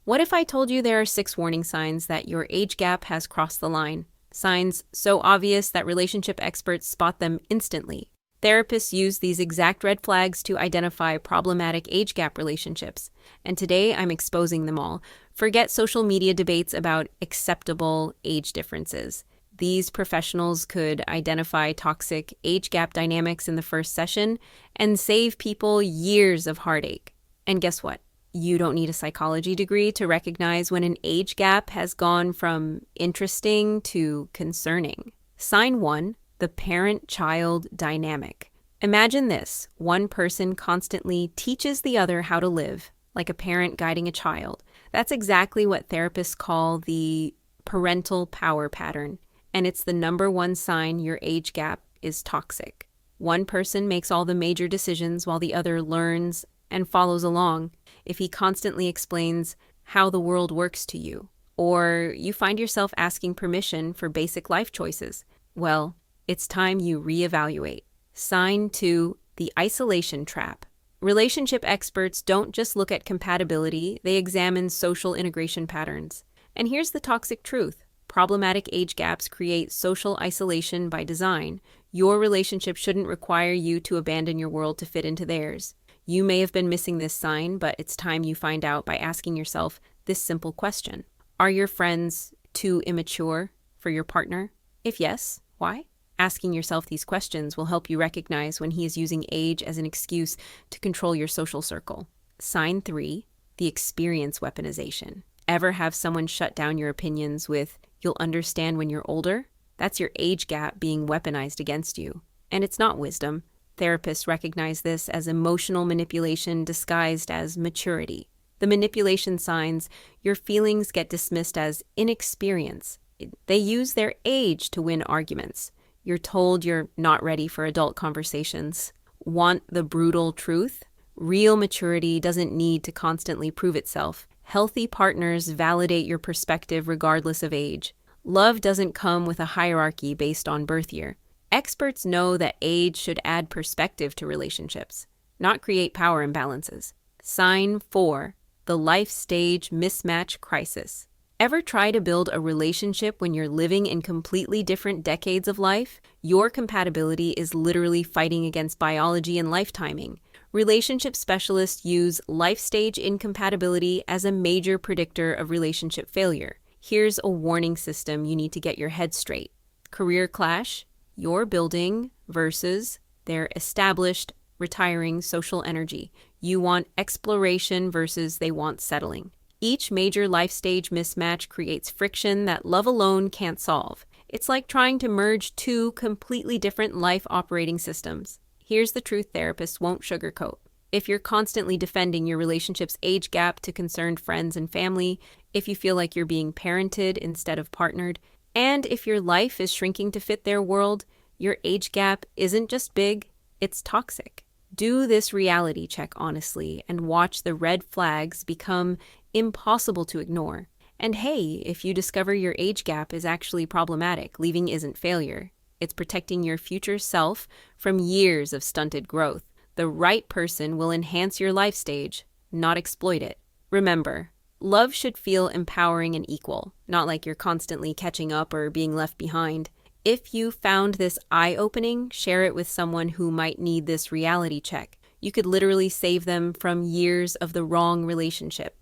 What if I told you there are 6 warning signs that your age gap has crossed the line? Signs so obvious that relationship experts spot them instantly. Therapists use these exact red flags to identify problematic age gap relationships. And today I'm exposing them all. Forget social media debates about acceptable age differences. These professionals could identify toxic age gap dynamics in the first session and save people years of heartache. And guess what? You don't need a psychology degree to recognize when an age gap has gone from interesting to concerning. Sign 1, the parent-child dynamic. Imagine this: one person constantly teaches the other how to live, like a parent guiding a child. That's exactly what therapists call the parental power pattern, and it's the #1 sign your age gap is toxic. One person makes all the major decisions while the other learns and follows along. If he constantly explains how the world works to you, or you find yourself asking permission for basic life choices, well, it's time you reevaluate. Sign 2, the isolation trap. Relationship experts don't just look at compatibility, they examine social integration patterns. And here's the toxic truth: problematic age gaps create social isolation by design. Your relationship shouldn't require you to abandon your world to fit into theirs. You may have been missing this sign, but it's time you find out by asking yourself this simple question: are your friends too immature for your partner? If yes, why? Asking yourself these questions will help you recognize when he is using age as an excuse to control your social circle. Sign 3, the experience weaponization. Ever have someone shut down your opinions with, "You'll understand when you're older"? That's your age gap being weaponized against you. And it's not wisdom. Therapists recognize this as emotional manipulation disguised as maturity. The manipulation signs: your feelings get dismissed as inexperience. They use their age to win arguments. You're told you're not ready for adult conversations. Want the brutal truth? Real maturity doesn't need to constantly prove itself. Healthy partners validate your perspective regardless of age. Love doesn't come with a hierarchy based on birth year. Experts know that age should add perspective to relationships, not create power imbalances. Sign 4, the life stage mismatch crisis. Ever try to build a relationship when you're living in completely different decades of life? Your compatibility is literally fighting against biology and life timing. Relationship specialists use life stage incompatibility as a major predictor of relationship failure. Here's a warning system you need to get your head straight. Career clash: you're building versus their established, retiring social energy. You want exploration versus they want settling. Each major life stage mismatch creates friction that love alone can't solve. It's like trying to merge 2 completely different life operating systems. Here's the truth therapists won't sugarcoat. If you're constantly defending your relationship's age gap to concerned friends and family, if you feel like you're being parented instead of partnered, and if your life is shrinking to fit their world, your age gap isn't just big, it's toxic. Do this reality check honestly and watch the red flags become impossible to ignore. And hey, if you discover your age gap is actually problematic, leaving isn't failure. It's protecting your future self from years of stunted growth. The right person will enhance your life stage, not exploit it. Remember, love should feel empowering and equal, not like you're constantly catching up or being left behind. If you found this eye-opening, share it with someone who might need this reality check. You could literally save them from years of the wrong relationship.